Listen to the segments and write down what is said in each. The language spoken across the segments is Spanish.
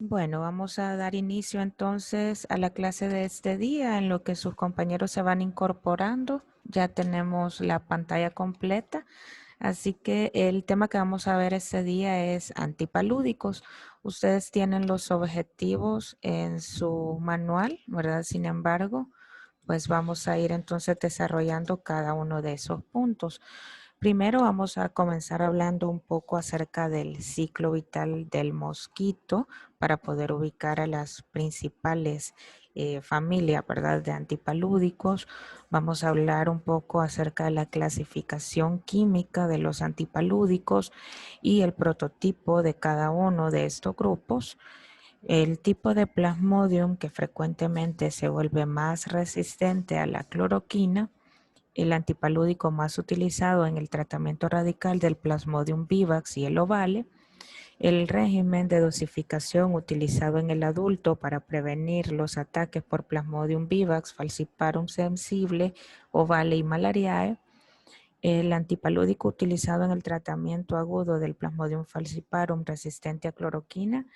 Bueno, vamos a dar inicio entonces a la clase de este día en lo que sus compañeros se van incorporando. Ya tenemos la pantalla completa, así que el tema que vamos a ver este día es antipalúdicos. Ustedes tienen los objetivos en su manual, ¿verdad? Sin embargo, pues vamos a ir entonces desarrollando cada uno de esos puntos. Primero vamos a comenzar hablando un poco acerca del ciclo vital del mosquito para poder ubicar a las principales familias, ¿verdad?, de antipalúdicos. Vamos a hablar un poco acerca de la clasificación química de los antipalúdicos y el prototipo de cada uno de estos grupos. El tipo de Plasmodium que frecuentemente se vuelve más resistente a la cloroquina, el antipalúdico más utilizado en el tratamiento radical del Plasmodium vivax y el ovale, el régimen de dosificación utilizado en el adulto para prevenir los ataques por Plasmodium vivax, falciparum sensible, ovale y malariae, el antipalúdico utilizado en el tratamiento agudo del Plasmodium falciparum resistente a cloroquina.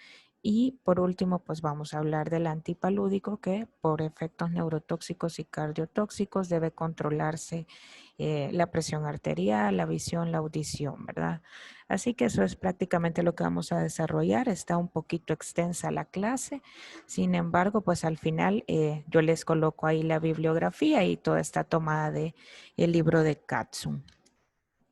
Y por último, pues vamos a hablar del antipalúdico que por efectos neurotóxicos y cardiotóxicos debe controlarse la presión arterial, la visión, la audición, ¿verdad? Así que eso es prácticamente lo que vamos a desarrollar. Está un poquito extensa la clase. Sin embargo, pues al final yo les coloco ahí la bibliografía y toda está tomada de el libro de Katzum.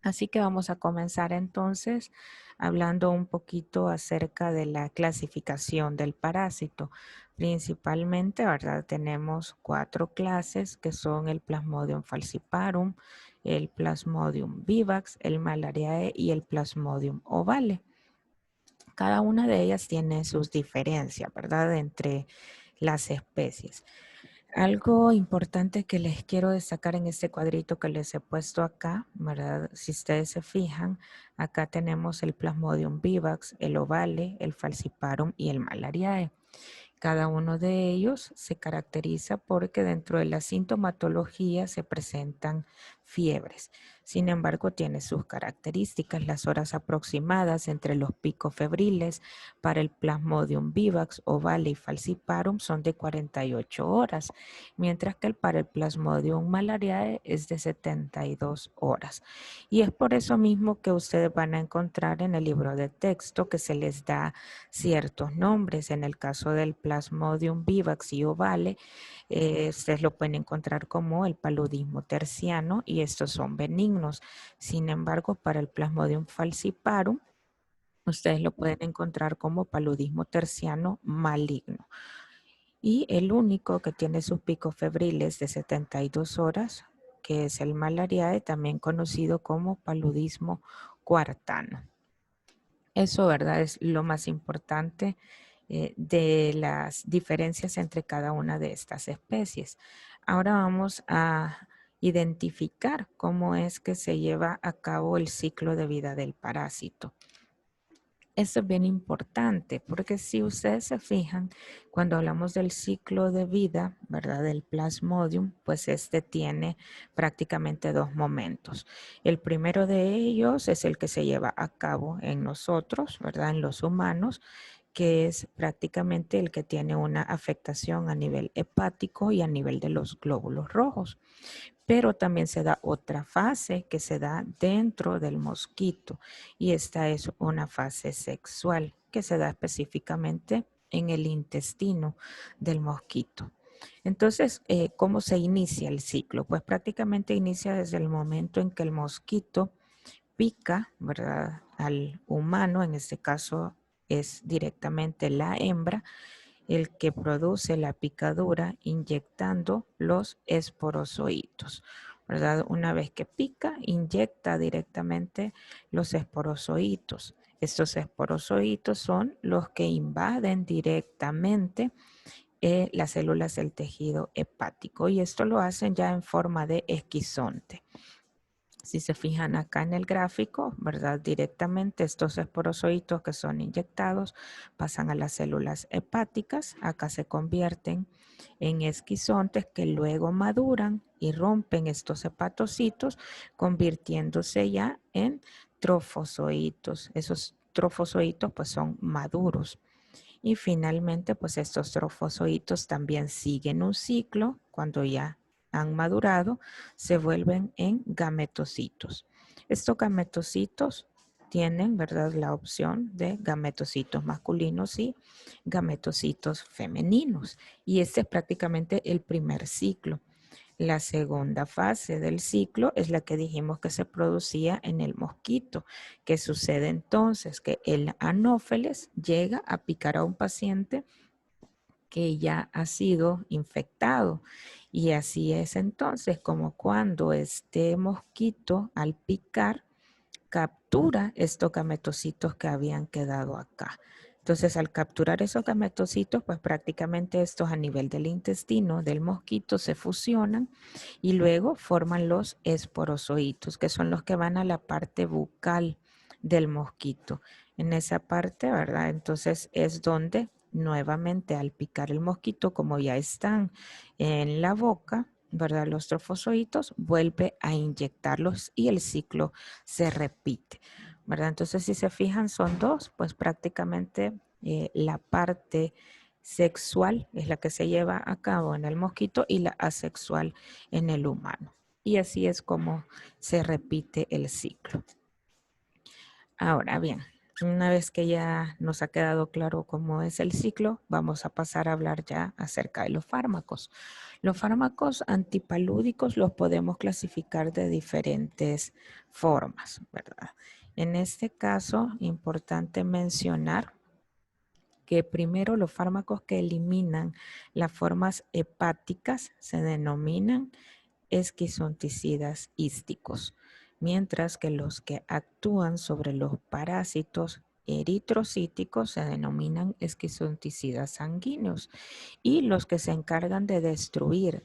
Así que vamos a comenzar entonces hablando un poquito acerca de la clasificación del parásito. Principalmente, ¿verdad? Tenemos 4 clases que son el Plasmodium falciparum, el Plasmodium vivax, el Malariae y el Plasmodium ovale. Cada una de ellas tiene sus diferencias, ¿verdad?, entre las especies. Algo importante que les quiero destacar en este cuadrito que les he puesto acá, ¿verdad? Si ustedes se fijan, acá tenemos el Plasmodium vivax, el ovale, el falciparum y el malariae. Cada uno de ellos se caracteriza porque dentro de la sintomatología se presentan fiebres. Sin embargo, tiene sus características. Las horas aproximadas entre los picos febriles para el Plasmodium vivax, ovale y falciparum son de 48 horas, mientras que para el Plasmodium malariae es de 72 horas. Y es por eso mismo que ustedes van a encontrar en el libro de texto que se les da ciertos nombres. En el caso del Plasmodium vivax y ovale, ustedes lo pueden encontrar como el paludismo terciano y estos son benignos. Sin embargo, para el Plasmodium falciparum, ustedes lo pueden encontrar como paludismo terciano maligno. Y el único que tiene sus picos febriles de 72 horas, que es el malariae, también conocido como paludismo cuartano. Eso, ¿verdad?, es lo más importante de las diferencias entre cada una de estas especies. Ahora vamos a identificar cómo es que se lleva a cabo el ciclo de vida del parásito. Esto es bien importante porque si ustedes se fijan, cuando hablamos del ciclo de vida, ¿verdad?, del Plasmodium, pues este tiene prácticamente 2 momentos. El primero de ellos es el que se lleva a cabo en nosotros, ¿verdad?, en los humanos, que es prácticamente el que tiene una afectación a nivel hepático y a nivel de los glóbulos rojos. Pero también se da otra fase que se da dentro del mosquito y esta es una fase sexual que se da específicamente en el intestino del mosquito. Entonces, ¿cómo se inicia el ciclo? Pues prácticamente inicia desde el momento en que el mosquito pica, ¿verdad?, al humano, en este caso es directamente la hembra, el que produce la picadura inyectando los esporozoitos, ¿verdad? Una vez que pica, inyecta directamente los esporozoitos. Estos esporozoitos son los que invaden directamente las células del tejido hepático y esto lo hacen ya en forma de esquizonte. Si se fijan acá en el gráfico, ¿verdad? Directamente estos esporozoitos que son inyectados pasan a las células hepáticas. Acá se convierten en esquizontes que luego maduran y rompen estos hepatocitos, convirtiéndose ya en trofozoitos. Esos trofozoitos pues son maduros. Y finalmente, pues estos trofosоitos también siguen un ciclo. Cuando ya han madurado, se vuelven en gametocitos. Estos gametocitos tienen, ¿verdad?, la opción de gametocitos masculinos y gametocitos femeninos. Y este es prácticamente el primer ciclo. La segunda fase del ciclo es la que dijimos que se producía en el mosquito. ¿Qué sucede entonces? Que el anófeles llega a picar a un paciente que ya ha sido infectado. Y así es entonces como cuando este mosquito al picar captura estos gametocitos que habían quedado acá. Entonces, al capturar esos gametocitos, pues prácticamente estos a nivel del intestino del mosquito se fusionan y luego forman los esporozoitos, que son los que van a la parte bucal del mosquito. En esa parte, ¿verdad? Entonces es donde nuevamente al picar el mosquito, como ya están en la boca, ¿verdad? Los trofozoitos, vuelve a inyectarlos y el ciclo se repite, ¿verdad? Entonces, si se fijan, son dos, pues prácticamente la parte sexual es la que se lleva a cabo en el mosquito y la asexual en el humano. Y así es como se repite el ciclo. Ahora bien, una vez que ya nos ha quedado claro cómo es el ciclo, vamos a pasar a hablar ya acerca de los fármacos. Los fármacos antipalúdicos los podemos clasificar de diferentes formas, ¿verdad? En este caso, importante mencionar que primero los fármacos que eliminan las formas hepáticas se denominan esquizonticidas hísticos, mientras que los que actúan sobre los parásitos eritrocíticos se denominan esquizonticidas sanguíneos, y los que se encargan de destruir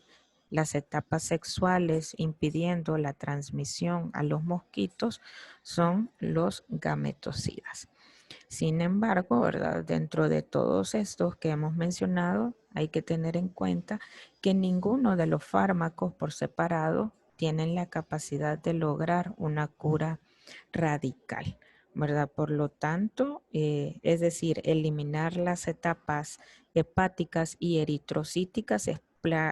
las etapas sexuales impidiendo la transmisión a los mosquitos son los gametocidas. Sin embargo, ¿verdad? Dentro de todos estos que hemos mencionado, hay que tener en cuenta que ninguno de los fármacos por separado tienen la capacidad de lograr una cura radical, ¿verdad? Por lo tanto, es decir, eliminar las etapas hepáticas y eritrocíticas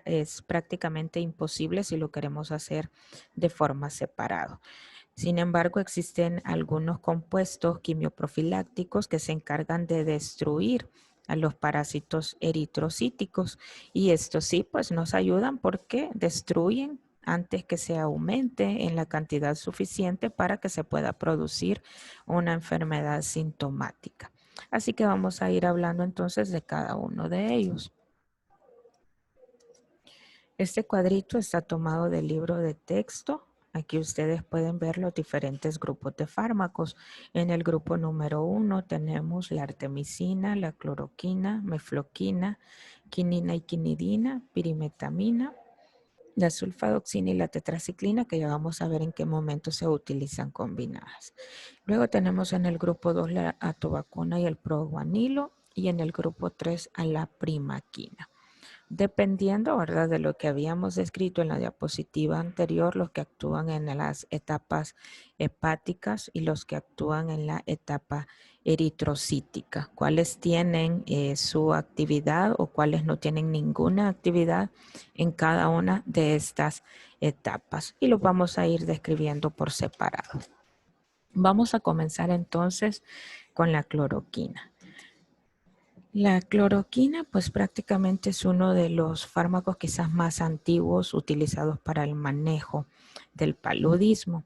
es prácticamente imposible si lo queremos hacer de forma separada. Sin embargo, existen algunos compuestos quimioprofilácticos que se encargan de destruir a los parásitos eritrocíticos, y estos sí, pues nos ayudan porque destruyen antes que se aumente en la cantidad suficiente para que se pueda producir una enfermedad sintomática. Así que vamos a ir hablando entonces de cada uno de ellos. Este cuadrito está tomado del libro de texto. Aquí ustedes pueden ver los diferentes grupos de fármacos. En el grupo número 1 tenemos la artemisina, la cloroquina, mefloquina, quinina y quinidina, pirimetamina, la sulfadoxina y la tetraciclina, que ya vamos a ver en qué momento se utilizan combinadas. Luego tenemos en el grupo 2 la atobacona y el proguanilo, y en el grupo 3 a la primaquina. Dependiendo, ¿verdad?, de lo que habíamos descrito en la diapositiva anterior, los que actúan en las etapas hepáticas y los que actúan en la etapa eritrocítica, cuáles tienen su actividad o cuáles no tienen ninguna actividad en cada una de estas etapas, y los vamos a ir describiendo por separado. Vamos a comenzar entonces con la cloroquina. La cloroquina, pues prácticamente es uno de los fármacos quizás más antiguos utilizados para el manejo del paludismo.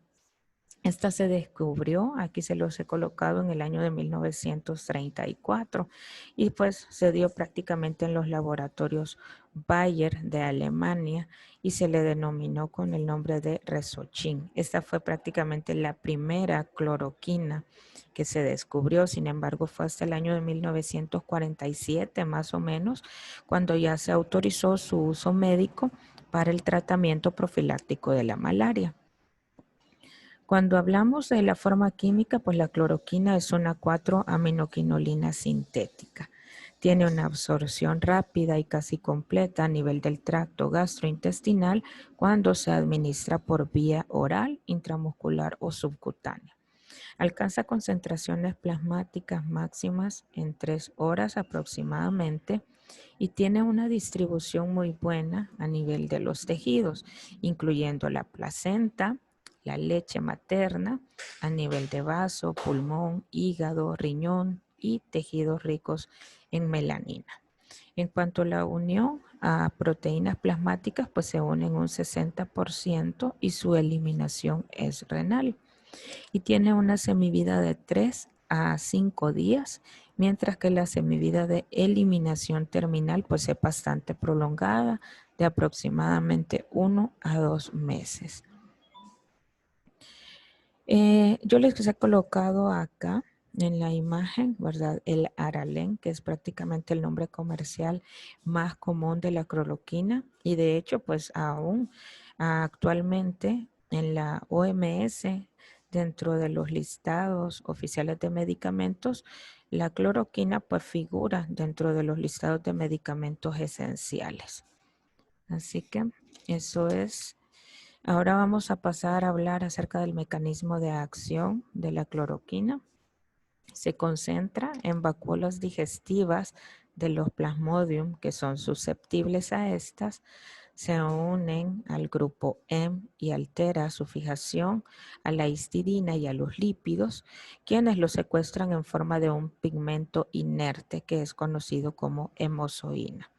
Esta se descubrió, aquí se los he colocado, en el año de 1934, y pues se dio prácticamente en los laboratorios Bayer de Alemania y se le denominó con el nombre de Resochín. Esta fue prácticamente la primera cloroquina que se descubrió. Sin embargo, fue hasta el año de 1947 más o menos cuando ya se autorizó su uso médico para el tratamiento profiláctico de la malaria. Cuando hablamos de la forma química, pues la cloroquina es una 4-aminoquinolina sintética. Tiene una absorción rápida y casi completa a nivel del tracto gastrointestinal cuando se administra por vía oral, intramuscular o subcutánea. Alcanza concentraciones plasmáticas máximas en 3 horas aproximadamente y tiene una distribución muy buena a nivel de los tejidos, incluyendo la placenta, la leche materna, a nivel de vaso, pulmón, hígado, riñón y tejidos ricos en melanina. En cuanto a la unión a proteínas plasmáticas, pues se unen un 60% y su eliminación es renal. Y tiene una semivida de 3 a 5 días, mientras que la semivida de eliminación terminal pues es bastante prolongada, de aproximadamente 1 a 2 meses. Yo les he colocado acá en la imagen, ¿verdad? El Aralen, que es prácticamente el nombre comercial más común de la cloroquina. Y de hecho, pues aún actualmente en la OMS, dentro de los listados oficiales de medicamentos, la cloroquina pues figura dentro de los listados de medicamentos esenciales. Así que eso es. Ahora vamos a pasar a hablar acerca del mecanismo de acción de la cloroquina. Se concentra en vacuolas digestivas de los plasmodium que son susceptibles a estas, se unen al grupo M y altera su fijación a la histidina y a los lípidos, quienes lo secuestran en forma de un pigmento inerte que es conocido como hemozoína.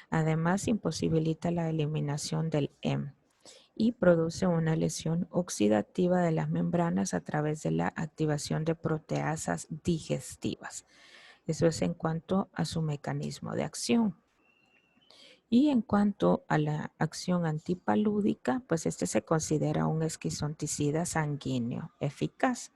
Además, imposibilita la eliminación del M y produce una lesión oxidativa de las membranas a través de la activación de proteasas digestivas. Eso es en cuanto a su mecanismo de acción. Y en cuanto a la acción antipalúdica, pues este se considera un esquizonticida sanguíneo eficaz.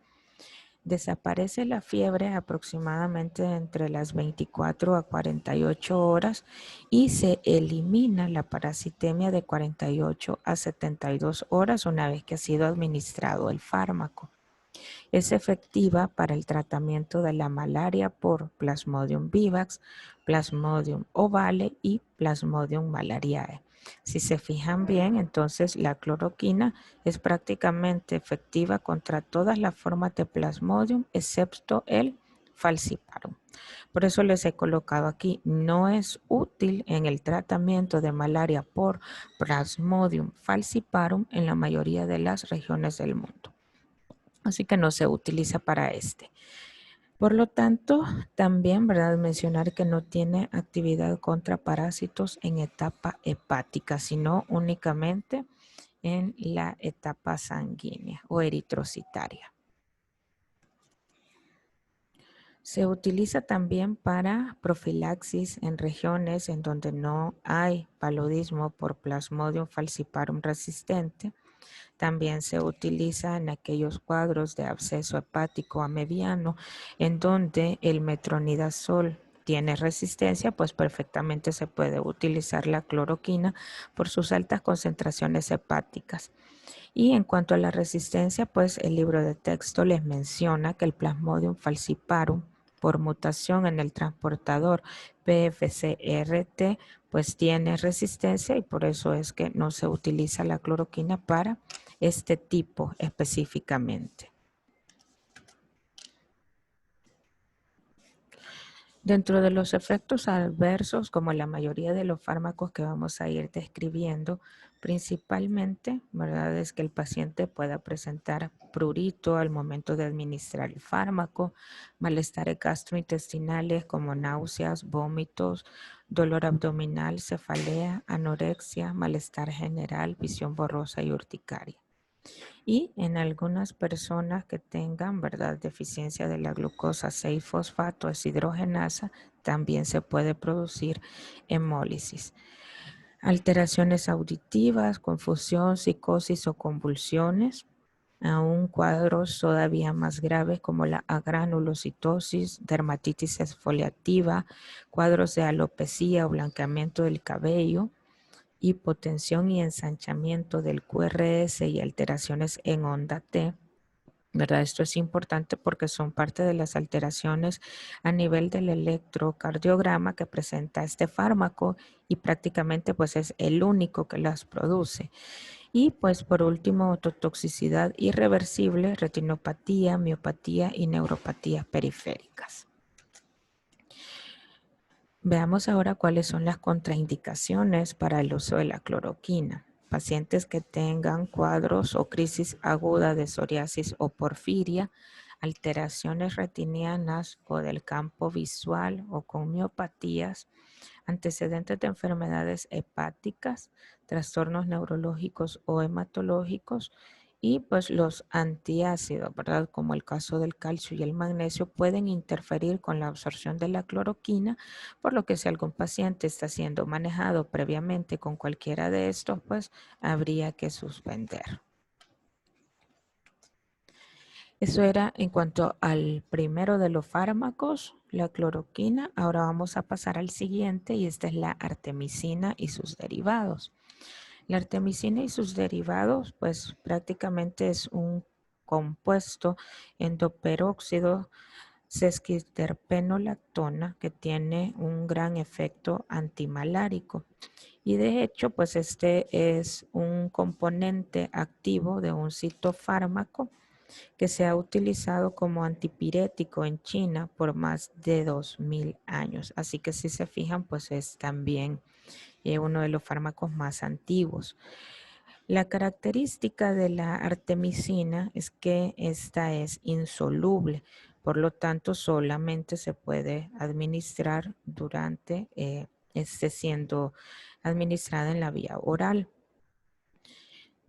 Desaparece la fiebre aproximadamente entre las 24 a 48 horas y se elimina la parasitemia de 48 a 72 horas una vez que ha sido administrado el fármaco. Es efectiva para el tratamiento de la malaria por Plasmodium vivax, Plasmodium ovale y Plasmodium malariae. Si se fijan bien, entonces la cloroquina es prácticamente efectiva contra todas las formas de Plasmodium excepto el falciparum. Por eso les he colocado aquí, no es útil en el tratamiento de malaria por Plasmodium falciparum en la mayoría de las regiones del mundo. Así que no se utiliza para este. Por lo tanto, también, ¿verdad? Mencionar que no tiene actividad contra parásitos en etapa hepática, sino únicamente en la etapa sanguínea o eritrocitaria. Se utiliza también para profilaxis en regiones en donde no hay paludismo por Plasmodium falciparum resistente. También se utiliza en aquellos cuadros de absceso hepático a mediano en donde el metronidazol tiene resistencia, pues perfectamente se puede utilizar la cloroquina por sus altas concentraciones hepáticas. Y en cuanto a la resistencia, pues el libro de texto les menciona que el Plasmodium falciparum por mutación en el transportador PFCRT pues tiene resistencia y por eso es que no se utiliza la cloroquina para este tipo específicamente. Dentro de los efectos adversos, como la mayoría de los fármacos que vamos a ir describiendo, principalmente, ¿verdad? Es que el paciente pueda presentar prurito al momento de administrar el fármaco, malestares gastrointestinales como náuseas, vómitos, dolor abdominal, cefalea, anorexia, malestar general, visión borrosa y urticaria. Y en algunas personas que tengan, ¿verdad?, deficiencia de la glucosa 6-fosfato deshidrogenasa, también se puede producir hemólisis. Alteraciones auditivas, confusión, psicosis o convulsiones, aún cuadros todavía más graves como la agranulocitosis, dermatitis exfoliativa, cuadros de alopecia o blanqueamiento del cabello, hipotensión y ensanchamiento del QRS y alteraciones en onda T, ¿verdad? Esto es importante porque son parte de las alteraciones a nivel del electrocardiograma que presenta este fármaco y prácticamente pues es el único que las produce. Y pues por último, ototoxicidad irreversible, retinopatía, miopatía y neuropatías periféricas. Veamos ahora cuáles son las contraindicaciones para el uso de la cloroquina. Pacientes que tengan cuadros o crisis aguda de psoriasis o porfiria, alteraciones retinianas o del campo visual o con miopatías, antecedentes de enfermedades hepáticas, trastornos neurológicos o hematológicos y pues los antiácidos, ¿verdad? Como el caso del calcio y el magnesio, pueden interferir con la absorción de la cloroquina, por lo que si algún paciente está siendo manejado previamente con cualquiera de estos, pues habría que suspender. Eso era en cuanto al primero de los fármacos, la cloroquina. Ahora vamos a pasar al siguiente y esta es la artemisina y sus derivados. La artemisina y sus derivados, pues prácticamente es un compuesto endoperóxido sesquiterpenolactona que tiene un gran efecto antimalárico. Y de hecho, pues este es un componente activo de un citofármaco que se ha utilizado como antipirético en China por más de 2000 años. Así que si se fijan, pues es también uno de los fármacos más antiguos. La característica de la artemisina es que esta es insoluble, por lo tanto solamente se puede administrar durante, siendo administrada en la vía oral.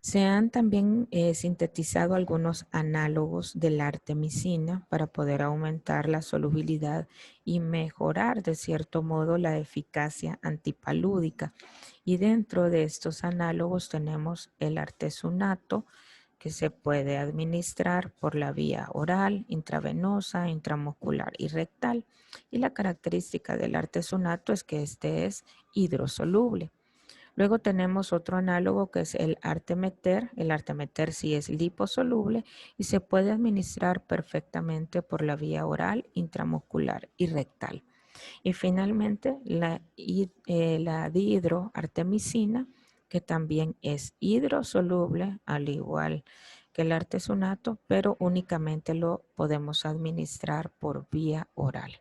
Se han también sintetizado algunos análogos de la artemisina para poder aumentar la solubilidad y mejorar de cierto modo la eficacia antipalúdica. Y dentro de estos análogos tenemos el artesunato, que se puede administrar por la vía oral, intravenosa, intramuscular y rectal. Y la característica del artesunato es que este es hidrosoluble. Luego tenemos otro análogo que es el artemeter. El artemeter sí es liposoluble y se puede administrar perfectamente por la vía oral, intramuscular y rectal. Y finalmente la dihidroartemisina, que también es hidrosoluble, al igual que el artesunato, pero únicamente lo podemos administrar por vía oral.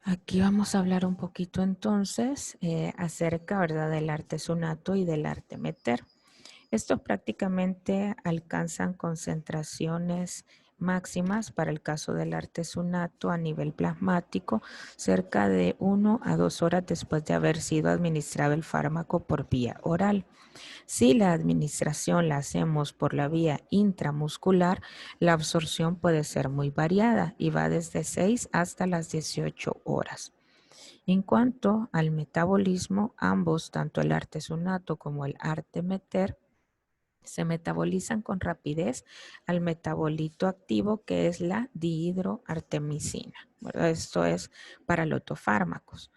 Aquí vamos a hablar un poquito entonces acerca, ¿verdad?, del artesunato y del artemeter. Estos prácticamente alcanzan concentraciones máximas para el caso del artesunato a nivel plasmático cerca de 1 a 2 horas después de haber sido administrado el fármaco por vía oral. Si la administración la hacemos por la vía intramuscular, la absorción puede ser muy variada y va desde 6 hasta las 18 horas. En cuanto al metabolismo, ambos, tanto el artesunato como el artemeter, se metabolizan con rapidez al metabolito activo que es la dihidroartemisina, ¿verdad? Esto es para los fármacos.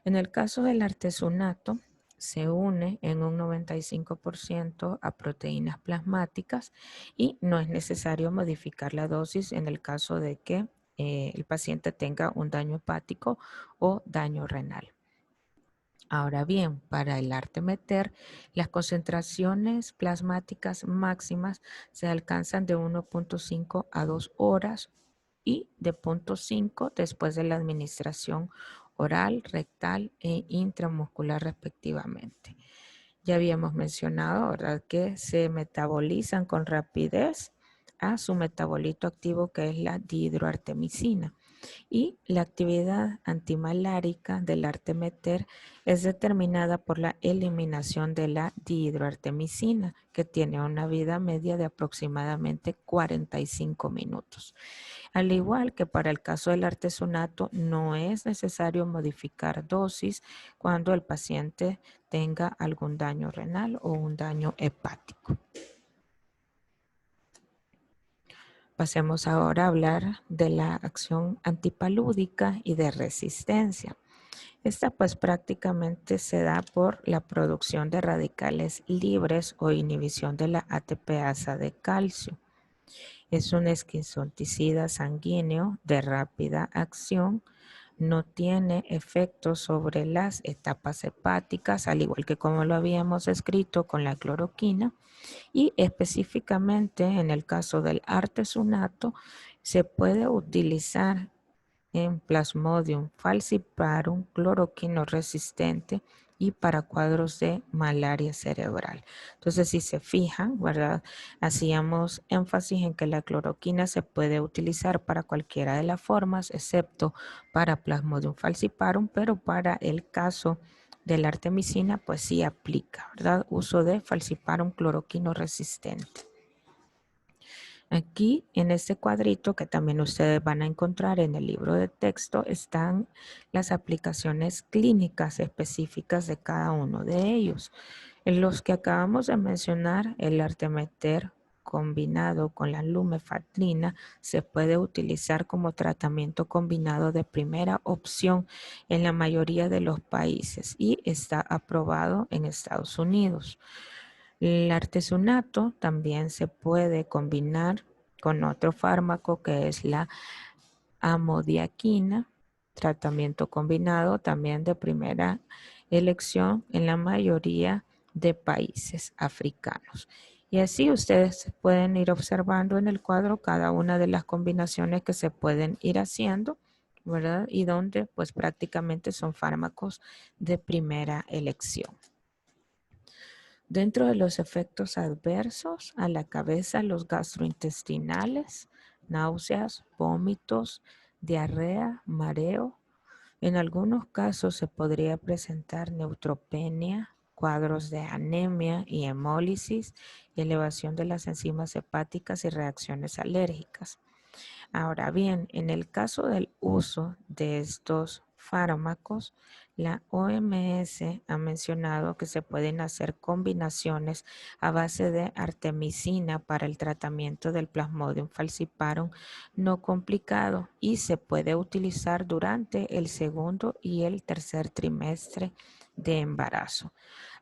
En el caso del artesunato, se une en un 95% a proteínas plasmáticas y no es necesario modificar la dosis en el caso de que el paciente tenga un daño hepático o daño renal. Ahora bien, para el artemeter, las concentraciones plasmáticas máximas se alcanzan de 1.5 a 2 horas y de 0.5 después de la administración oral, rectal e intramuscular respectivamente. Ya habíamos mencionado, ¿verdad?, que se metabolizan con rapidez a su metabolito activo que es la dihidroartemisina. Y la actividad antimalárica del artemeter es determinada por la eliminación de la dihidroartemisina, que tiene una vida media de aproximadamente 45 minutos. Al igual que para el caso del artesunato, no es necesario modificar dosis cuando el paciente tenga algún daño renal o un daño hepático. Pasemos ahora a hablar de la acción antipalúdica y de resistencia. Esta pues prácticamente se da por la producción de radicales libres o inhibición de la ATPasa de calcio. Es un esquizonticida sanguíneo de rápida acción, no tiene efectos sobre las etapas hepáticas, al igual que como lo habíamos escrito con la cloroquina, y específicamente en el caso del artesunato se puede utilizar en Plasmodium falciparum cloroquino resistente y para cuadros de malaria cerebral. Entonces, si se fijan, ¿verdad? Hacíamos énfasis en que la cloroquina se puede utilizar para cualquiera de las formas, excepto para Plasmodium falciparum, pero para el caso de la artemisina, pues sí aplica, ¿verdad? Uso de falciparum cloroquino resistente. Aquí en este cuadrito que también ustedes van a encontrar en el libro de texto están las aplicaciones clínicas específicas de cada uno de ellos. En los que acabamos de mencionar, el artemeter combinado con la lumefantrina se puede utilizar como tratamiento combinado de primera opción en la mayoría de los países y está aprobado en Estados Unidos. El artesunato también se puede combinar con otro fármaco que es la amodiaquina, tratamiento combinado también de primera elección en la mayoría de países africanos. Y así ustedes pueden ir observando en el cuadro cada una de las combinaciones que se pueden ir haciendo, ¿verdad? Y donde pues prácticamente son fármacos de primera elección. Dentro de los efectos adversos a la cabeza, los gastrointestinales, náuseas, vómitos, diarrea, mareo. En algunos casos se podría presentar neutropenia, cuadros de anemia y hemólisis, elevación de las enzimas hepáticas y reacciones alérgicas. Ahora bien, en el caso del uso de estos fármacos, la OMS ha mencionado que se pueden hacer combinaciones a base de artemisina para el tratamiento del Plasmodium falciparum no complicado y se puede utilizar durante el segundo y el tercer trimestre de embarazo.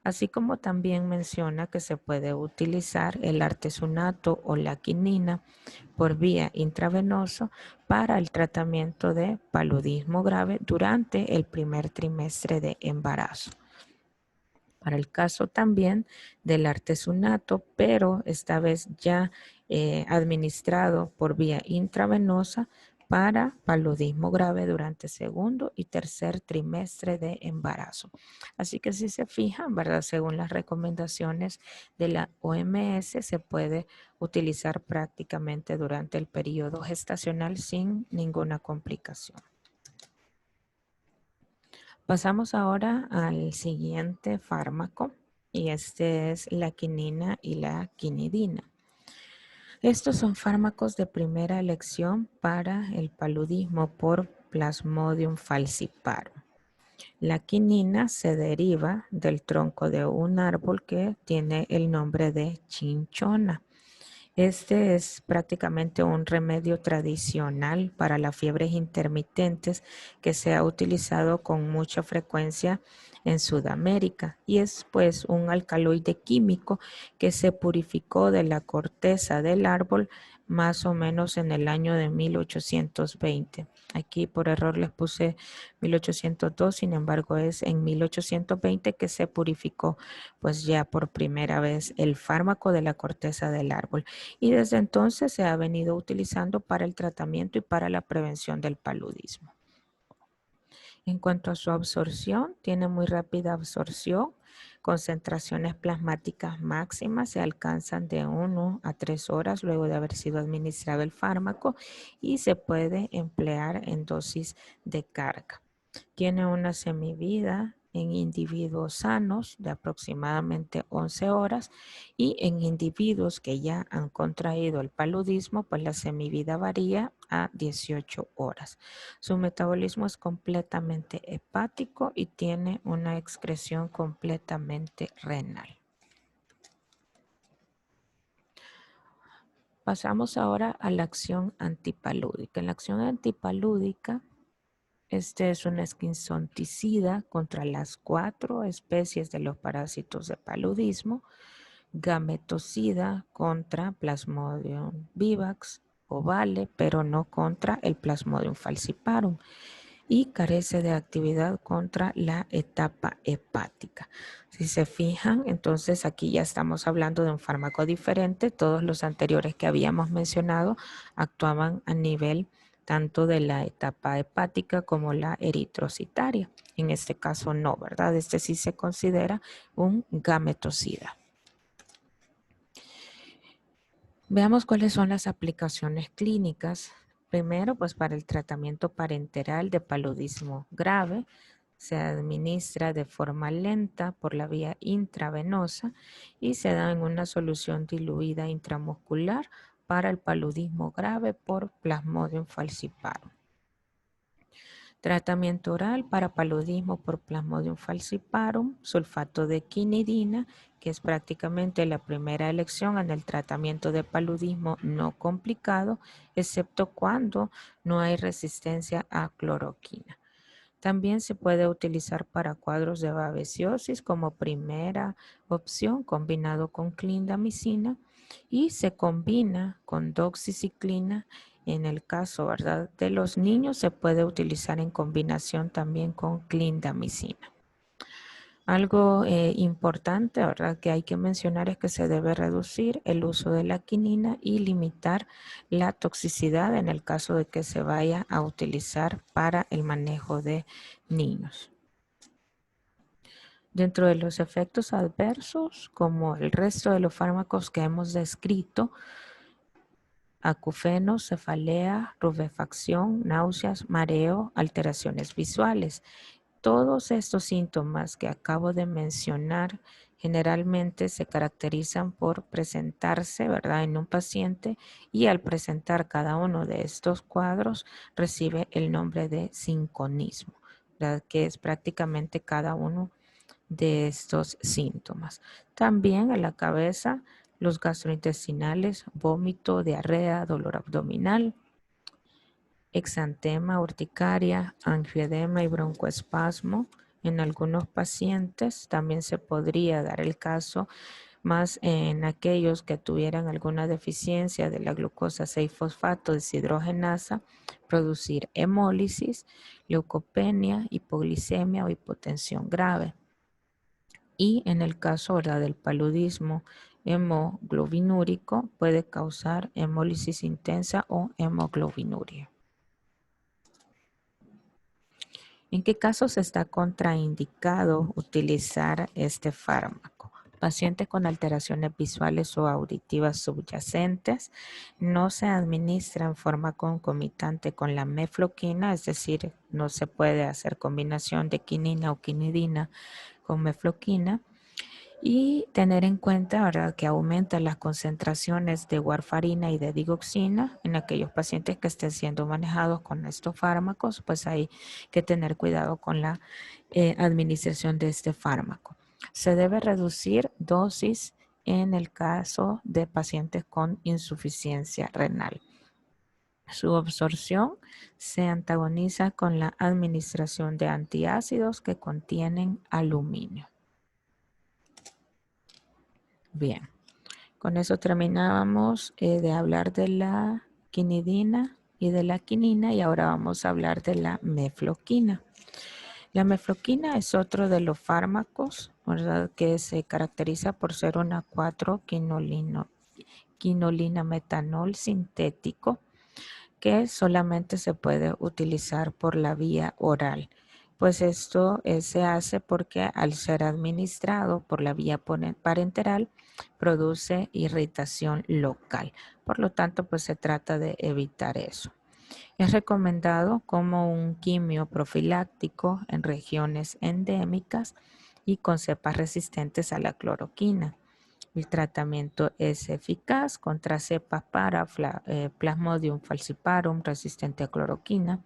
Así como también menciona que se puede utilizar el artesunato o la quinina por vía intravenosa para el tratamiento de paludismo grave durante el primer trimestre de embarazo. Para el caso también del artesunato, pero esta vez ya administrado por vía intravenosa para paludismo grave durante segundo y tercer trimestre de embarazo. Así que si se fijan, ¿verdad? Según las recomendaciones de la OMS, se puede utilizar prácticamente durante el periodo gestacional sin ninguna complicación. Pasamos ahora al siguiente fármaco y este es la quinina y la quinidina. Estos son fármacos de primera elección para el paludismo por Plasmodium falciparum. La quinina se deriva del tronco de un árbol que tiene el nombre de chinchona. Este es prácticamente un remedio tradicional para las fiebres intermitentes que se ha utilizado con mucha frecuencia en Sudamérica y es pues un alcaloide químico que se purificó de la corteza del árbol más o menos en el año de 1820. Aquí por error les puse 1802, sin embargo es en 1820 que se purificó pues ya por primera vez el fármaco de la corteza del árbol y desde entonces se ha venido utilizando para el tratamiento y para la prevención del paludismo. En cuanto a su absorción, tiene muy rápida absorción, concentraciones plasmáticas máximas se alcanzan de 1 a 3 horas luego de haber sido administrado el fármaco y se puede emplear en dosis de carga. Tiene una semivida en individuos sanos de aproximadamente 11 horas y en individuos que ya han contraído el paludismo, pues la semivida varía a 18 horas. Su metabolismo es completamente hepático y tiene una excreción completamente renal. Pasamos ahora a la acción antipalúdica. En la acción antipalúdica, este es un esquinzoticida contra las 4 especies de los parásitos de paludismo, gametocida contra Plasmodium vivax ovale, pero no contra el Plasmodium falciparum. y carece de actividad contra la etapa hepática. Si se fijan, entonces aquí ya estamos hablando de un fármaco diferente. Todos los anteriores que habíamos mencionado actuaban a nivel tanto de la etapa hepática como la eritrocitaria. En este caso no, ¿verdad? Este sí se considera un gametocida. Veamos cuáles son las aplicaciones clínicas. Primero, pues para el tratamiento parenteral de paludismo grave, se administra de forma lenta por la vía intravenosa y se da en una solución diluida intramuscular para el paludismo grave por Plasmodium falciparum. Tratamiento oral para paludismo por Plasmodium falciparum, sulfato de quinidina, que es prácticamente la primera elección en el tratamiento de paludismo no complicado, excepto cuando no hay resistencia a cloroquina. También se puede utilizar para cuadros de babesiosis como primera opción combinado con clindamicina y se combina con doxiciclina. En el caso, ¿verdad?, de los niños se puede utilizar en combinación también con clindamicina. Algo importante, ¿verdad?, que hay que mencionar es que se debe reducir el uso de la quinina y limitar la toxicidad en el caso de que se vaya a utilizar para el manejo de niños. Dentro de los efectos adversos, como el resto de los fármacos que hemos descrito, acufeno, cefalea, rubefacción, náuseas, mareo, alteraciones visuales. Todos estos síntomas que acabo de mencionar generalmente se caracterizan por presentarse, ¿verdad?, en un paciente, y al presentar cada uno de estos cuadros recibe el nombre de sinconismo, ¿verdad?, que es prácticamente cada uno de estos síntomas. También en la cabeza, los gastrointestinales, vómito, diarrea, dolor abdominal, exantema, urticaria, angioedema y broncoespasmo. En algunos pacientes también se podría dar el caso más en aquellos que tuvieran alguna deficiencia de la glucosa 6-fosfato deshidrogenasa, producir hemólisis, leucopenia, hipoglicemia o hipotensión grave. Y en el caso, ¿verdad?, del paludismo hemoglobinúrico puede causar hemólisis intensa o hemoglobinuria. ¿En qué casos está contraindicado utilizar este fármaco? Pacientes con alteraciones visuales o auditivas subyacentes. No se administra en forma concomitante con la mefloquina, es decir, no se puede hacer combinación de quinina o quinidina con mefloquina. Y tener en cuenta, ¿verdad?, que aumenta las concentraciones de warfarina y de digoxina en aquellos pacientes que estén siendo manejados con estos fármacos, pues hay que tener cuidado con la administración de este fármaco. Se debe reducir dosis en el caso de pacientes con insuficiencia renal. Su absorción se antagoniza con la administración de antiácidos que contienen aluminio. Bien, con eso terminábamos de hablar de la quinidina y de la quinina y ahora vamos a hablar de la mefloquina. La mefloquina es otro de los fármacos, ¿verdad?, que se caracteriza por ser una 4-quinolina metanol sintético que solamente se puede utilizar por la vía oral. Pues esto se hace porque al ser administrado por la vía parenteral produce irritación local. Por lo tanto, pues se trata de evitar eso. Es recomendado como un quimio profiláctico en regiones endémicas y con cepas resistentes a la cloroquina. El tratamiento es eficaz contra cepas para Plasmodium falciparum resistente a cloroquina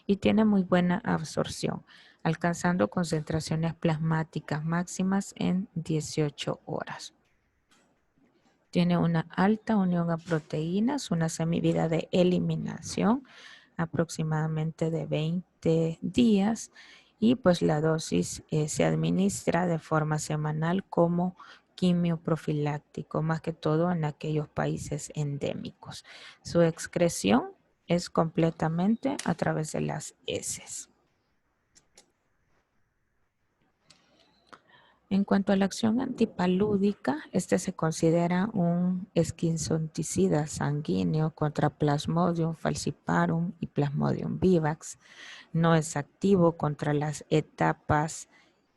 y tiene muy buena absorción, alcanzando concentraciones plasmáticas máximas en 18 horas. Tiene una alta unión a proteínas, una semivida de eliminación aproximadamente de 20 días y pues la dosis se administra de forma semanal como quimio profiláctico, más que todo en aquellos países endémicos. Su excreción es completamente a través de las heces. En cuanto a la acción antipalúdica, este se considera un esquizonticida sanguíneo contra Plasmodium falciparum y Plasmodium vivax. No es activo contra las etapas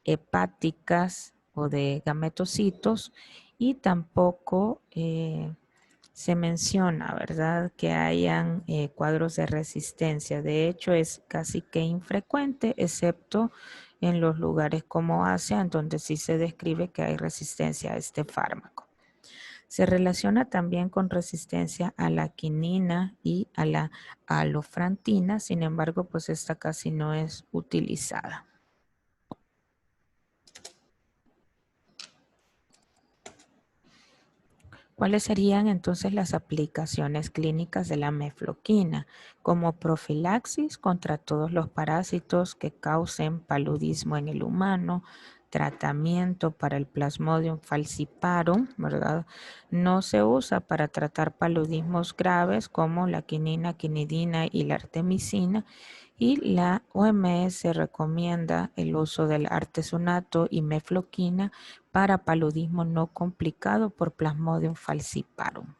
hepáticas o de gametocitos y tampoco se menciona, ¿verdad?, que hayan cuadros de resistencia. De hecho, es casi que infrecuente, excepto en los lugares como Asia, en donde sí se describe que hay resistencia a este fármaco. Se relaciona también con resistencia a la quinina y a la alofrantina, sin embargo, pues esta casi no es utilizada. ¿Cuáles serían entonces las aplicaciones clínicas de la mefloquina? Como profilaxis contra todos los parásitos que causen paludismo en el humano, tratamiento para el Plasmodium falciparum, ¿verdad? No se usa para tratar paludismos graves como la quinina, quinidina y la artemisina, y la OMS recomienda el uso del artesunato y mefloquina para paludismo no complicado por Plasmodium falciparum.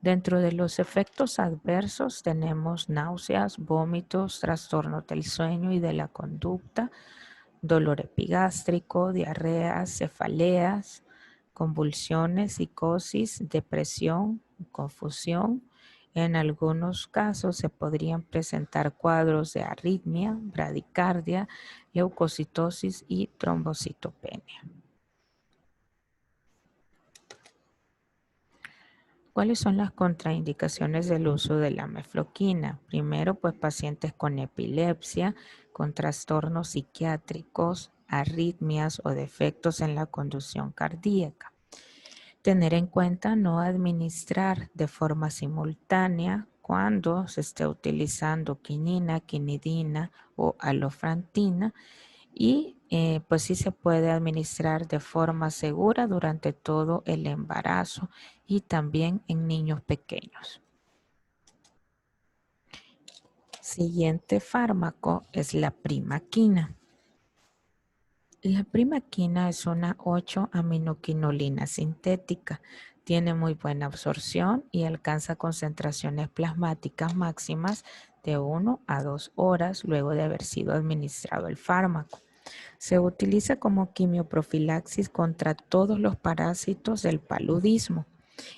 Dentro de los efectos adversos tenemos náuseas, vómitos, trastornos del sueño y de la conducta, dolor epigástrico, diarreas, cefaleas, convulsiones, psicosis, depresión, confusión. En algunos casos se podrían presentar cuadros de arritmia, bradicardia, leucocitosis y trombocitopenia. ¿Cuáles son las contraindicaciones del uso de la mefloquina? Primero, pues pacientes con epilepsia, con trastornos psiquiátricos, arritmias o defectos en la conducción cardíaca. Tener en cuenta no administrar de forma simultánea cuando se esté utilizando quinina, quinidina o alofrantina, y pues sí se puede administrar de forma segura durante todo el embarazo y también en niños pequeños. Siguiente fármaco es la primaquina. La primaquina es una 8-aminoquinolina sintética. Tiene muy buena absorción y alcanza concentraciones plasmáticas máximas de 1 a 2 horas luego de haber sido administrado el fármaco. Se utiliza como quimioprofilaxis contra todos los parásitos del paludismo.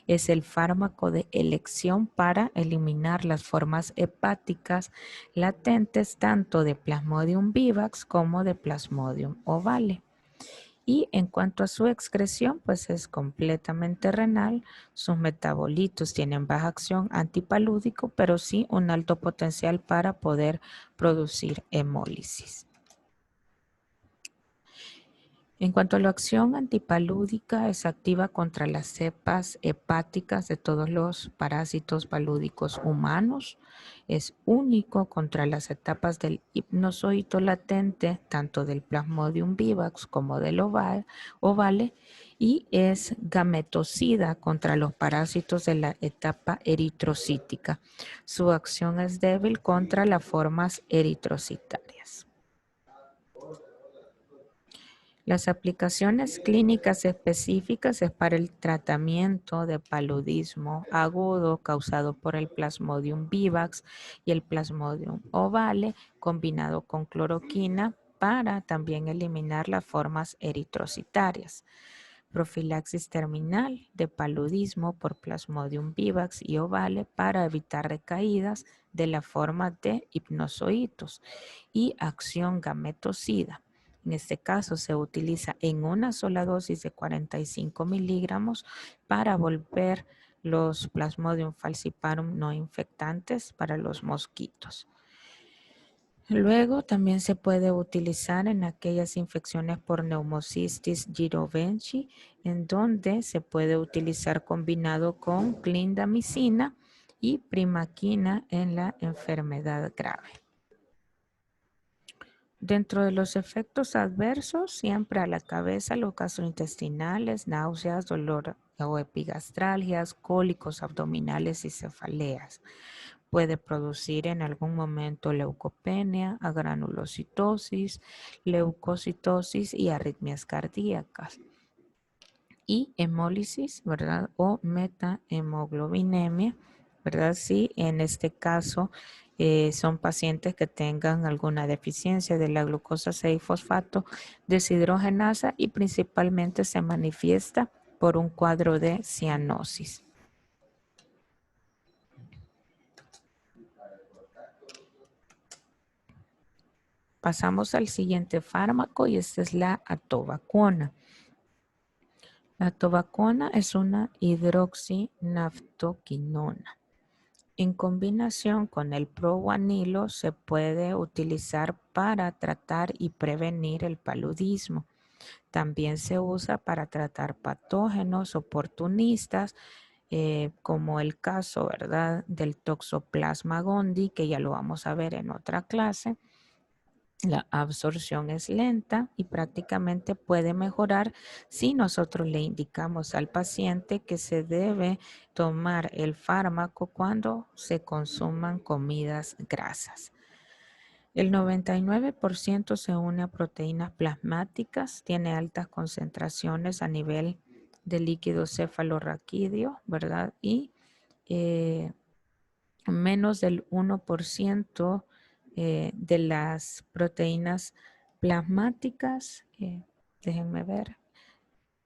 Es el fármaco de elección para eliminar las formas hepáticas latentes tanto de Plasmodium vivax como de Plasmodium ovale. Y en cuanto a su excreción, pues es completamente renal. Sus metabolitos tienen baja acción antipalúdico, pero sí un alto potencial para poder producir hemólisis. En cuanto a la acción antipalúdica, es activa contra las cepas hepáticas de todos los parásitos palúdicos humanos. Es único contra las etapas del hipnozoito latente, tanto del Plasmodium vivax como del ovale, y es gametocida contra los parásitos de la etapa eritrocítica. Su acción es débil contra las formas eritrocitarias. Las aplicaciones clínicas específicas es para el tratamiento de paludismo agudo causado por el Plasmodium vivax y el Plasmodium ovale combinado con cloroquina para también eliminar las formas eritrocitarias. Profilaxis terminal de paludismo por Plasmodium vivax y ovale para evitar recaídas de la forma de hipnozoitos y acción gametocida. En este caso se utiliza en una sola dosis de 45 miligramos para volver los Plasmodium falciparum no infectantes para los mosquitos. Luego también se puede utilizar en aquellas infecciones por neumocistis girovenchi, en donde se puede utilizar combinado con clindamicina y primaquina en la enfermedad grave. Dentro de los efectos adversos, siempre a la cabeza, los gastrointestinales, náuseas, dolor o epigastralgias, cólicos abdominales y cefaleas. puede producir en algún momento leucopenia, agranulocitosis, leucocitosis y arritmias cardíacas. Y hemólisis, ¿verdad? O metahemoglobinemia, ¿verdad? Sí, en este caso son pacientes que tengan alguna deficiencia de la glucosa 6-fosfato deshidrogenasa y principalmente se manifiesta por un cuadro de cianosis. Pasamos al siguiente fármaco y esta es la atovaquona. La atovaquona es una hidroxinaftoquinona. En combinación con el proguanilo se puede utilizar para tratar y prevenir el paludismo. También se usa para tratar patógenos oportunistas, como el caso, ¿verdad?, del Toxoplasma gondii, que ya lo vamos a ver en otra clase. La absorción es lenta y prácticamente puede mejorar si nosotros le indicamos al paciente que se debe tomar el fármaco cuando se consuman comidas grasas. El 99% se une a proteínas plasmáticas, tiene altas concentraciones a nivel de líquido cefalorraquídeo, ¿verdad? Y menos del 1% de las proteínas plasmáticas, déjenme ver,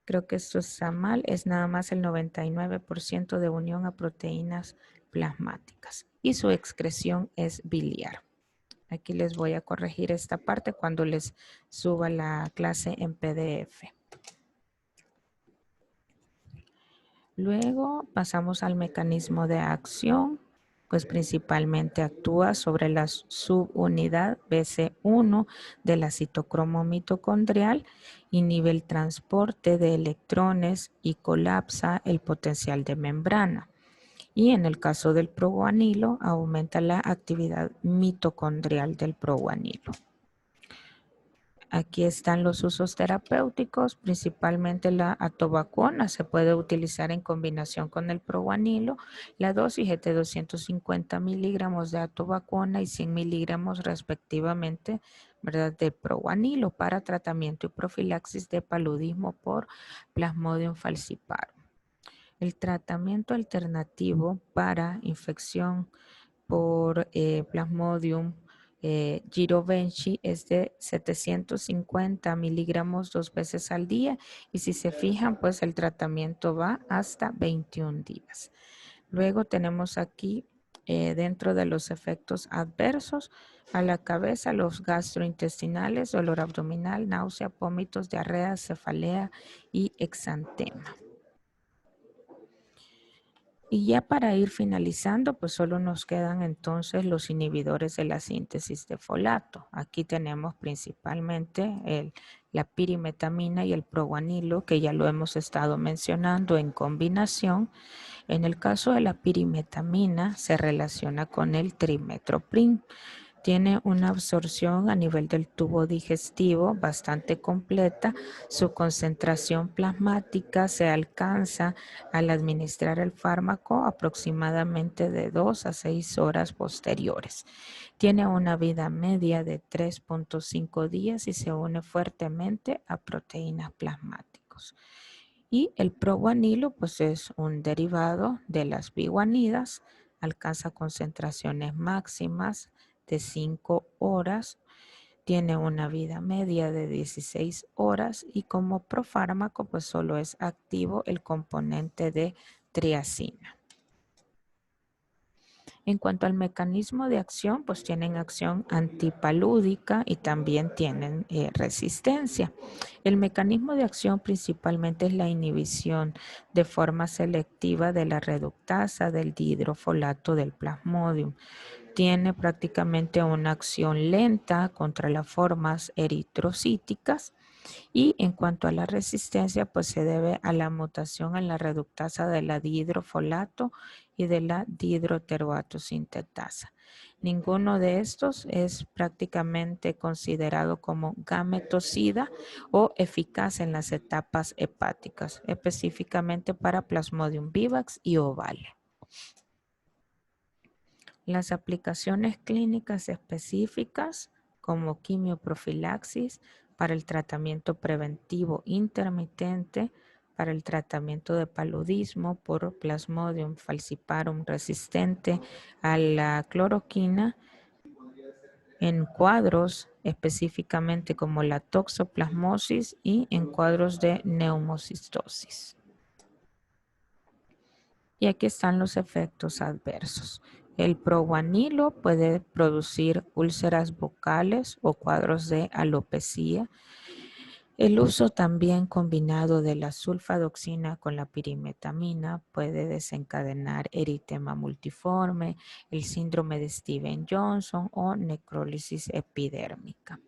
creo que esto está mal, es nada más el 99% de unión a proteínas plasmáticas y su excreción es biliar. Aquí les voy a corregir esta parte cuando les suba la clase en PDF. Luego pasamos al mecanismo de acción, pues principalmente actúa sobre la subunidad BC1 de la citocromo mitocondrial, inhibe el transporte de electrones y colapsa el potencial de membrana. Y en el caso del proguanilo, aumenta la actividad mitocondrial del proguanilo. Aquí están los usos terapéuticos, principalmente la atovaquona se puede utilizar en combinación con el proguanilo. La dosis es de 250 miligramos de atovaquona y 100 miligramos respectivamente, ¿verdad?, de proguanilo para tratamiento y profilaxis de paludismo por Plasmodium falciparum. El tratamiento alternativo para infección por Plasmodium girovenchi es de 750 miligramos 2 veces al día y si se fijan, pues el tratamiento va hasta 21 días. Luego tenemos aquí dentro de los efectos adversos a la cabeza, los gastrointestinales, dolor abdominal, náusea, vómitos, diarrea, cefalea y exantema. Y ya para ir finalizando, pues solo nos quedan entonces los inhibidores de la síntesis de folato. Aquí tenemos principalmente la pirimetamina y el proguanilo, que ya lo hemos estado mencionando en combinación. En el caso de la pirimetamina se relaciona con el trimethoprim. Tiene una absorción a nivel del tubo digestivo bastante completa. Su concentración plasmática se alcanza al administrar el fármaco aproximadamente de 2 a 6 horas posteriores. Tiene una vida media de 3.5 días y se une fuertemente a proteínas plasmáticas. Y el proguanilo pues es un derivado de las biguanidas, alcanza concentraciones máximas de 5 horas, tiene una vida media de 16 horas y como profármaco pues solo es activo el componente de triacina. En cuanto al mecanismo de acción, pues tienen acción antipalúdica y también tienen resistencia. El mecanismo de acción principalmente es la inhibición de forma selectiva de la reductasa del dihidrofolato del Plasmodium. Tiene prácticamente una acción lenta contra las formas eritrocíticas. Y en cuanto a la resistencia, pues se debe a la mutación en la reductasa de la dihidrofolato y de la dihidroteroatosintetasa. Ninguno de estos es prácticamente considerado como gametocida o eficaz en las etapas hepáticas, específicamente para Plasmodium vivax y ovale. las aplicaciones clínicas específicas como quimioprofilaxis para el tratamiento preventivo intermitente, para el tratamiento de paludismo por Plasmodium falciparum resistente a la cloroquina en cuadros específicamente como la toxoplasmosis y en cuadros de neumocistosis. Y aquí están los efectos adversos. El proguanilo puede producir úlceras bucales o cuadros de alopecia. El uso también combinado de la sulfadoxina con la pirimetamina puede desencadenar eritema multiforme, el síndrome de Steven-Johnson o necrólisis epidérmica.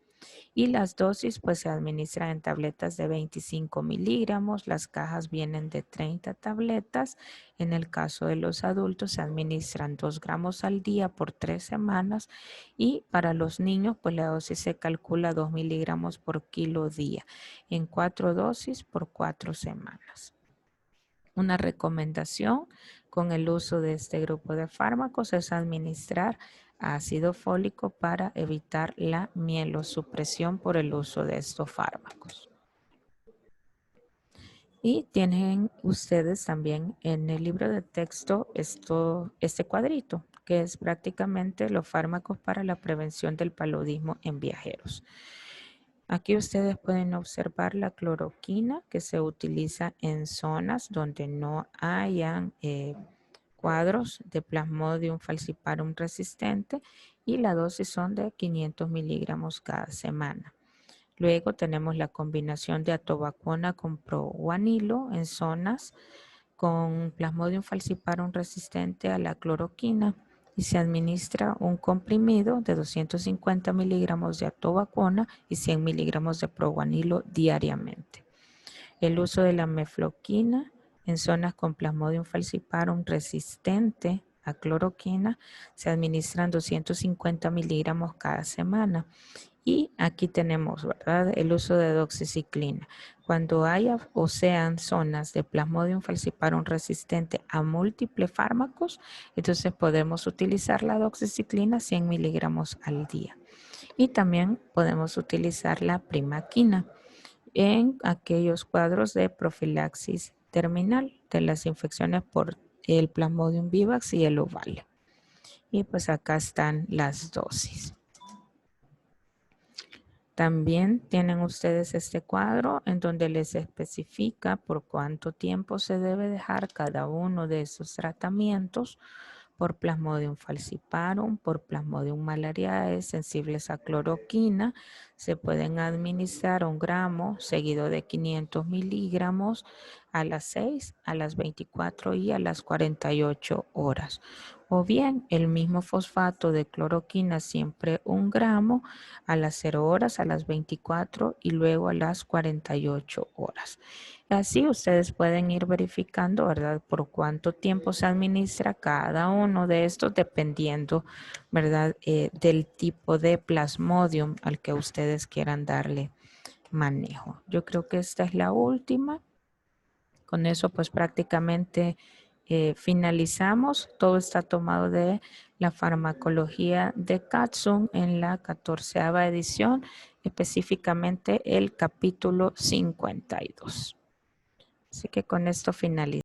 Y las dosis pues se administran en tabletas de 25 miligramos. Las cajas vienen de 30 tabletas. En el caso de los adultos se administran 2 gramos al día por 3 semanas. Y para los niños pues la dosis se calcula 2 miligramos por kilo día en 4 dosis por 4 semanas. Una recomendación con el uso de este grupo de fármacos es administrar ácido fólico para evitar la mielosupresión por el uso de estos fármacos. Y tienen ustedes también en el libro de texto este cuadrito, que es prácticamente los fármacos para la prevención del paludismo en viajeros. Aquí ustedes pueden observar la cloroquina que se utiliza en zonas donde no hayan cuadros de Plasmodium falciparum resistente y la dosis son de 500 miligramos cada semana. Luego tenemos la combinación de atovaquona con proguanilo en zonas con Plasmodium falciparum resistente a la cloroquina y se administra un comprimido de 250 miligramos de atovaquona y 100 miligramos de proguanilo diariamente. El uso de la mefloquina en zonas con Plasmodium falciparum resistente a cloroquina se administran 250 miligramos cada semana. Y aquí tenemos, ¿verdad?, el uso de doxiciclina. Cuando haya o sean zonas de Plasmodium falciparum resistente a múltiples fármacos, entonces podemos utilizar la doxiciclina 100 miligramos al día. Y también podemos utilizar la primaquina en aquellos cuadros de profilaxis terminal de las infecciones por el Plasmodium vivax y el ovale. Y pues acá están las dosis. También tienen ustedes este cuadro en donde les especifica por cuánto tiempo se debe dejar cada uno de esos tratamientos por Plasmodium falciparum, por Plasmodium malariae sensibles a cloroquina. Se pueden administrar 1 gramo seguido de 500 miligramos a las 6, a las 24 y a las 48 horas. O bien el mismo fosfato de cloroquina siempre 1 gramo a las 0 horas, a las 24 y luego a las 48 horas. Así ustedes pueden ir verificando, ¿verdad?, por cuánto tiempo se administra cada uno de estos dependiendo, ¿verdad?, del tipo de Plasmodium al que ustedes quieran darle manejo. Yo creo que esta es la última. Con eso pues prácticamente finalizamos. Todo está tomado de la farmacología de Katzun en la 14ª edición, específicamente el capítulo 52. Así que con esto finalizamos.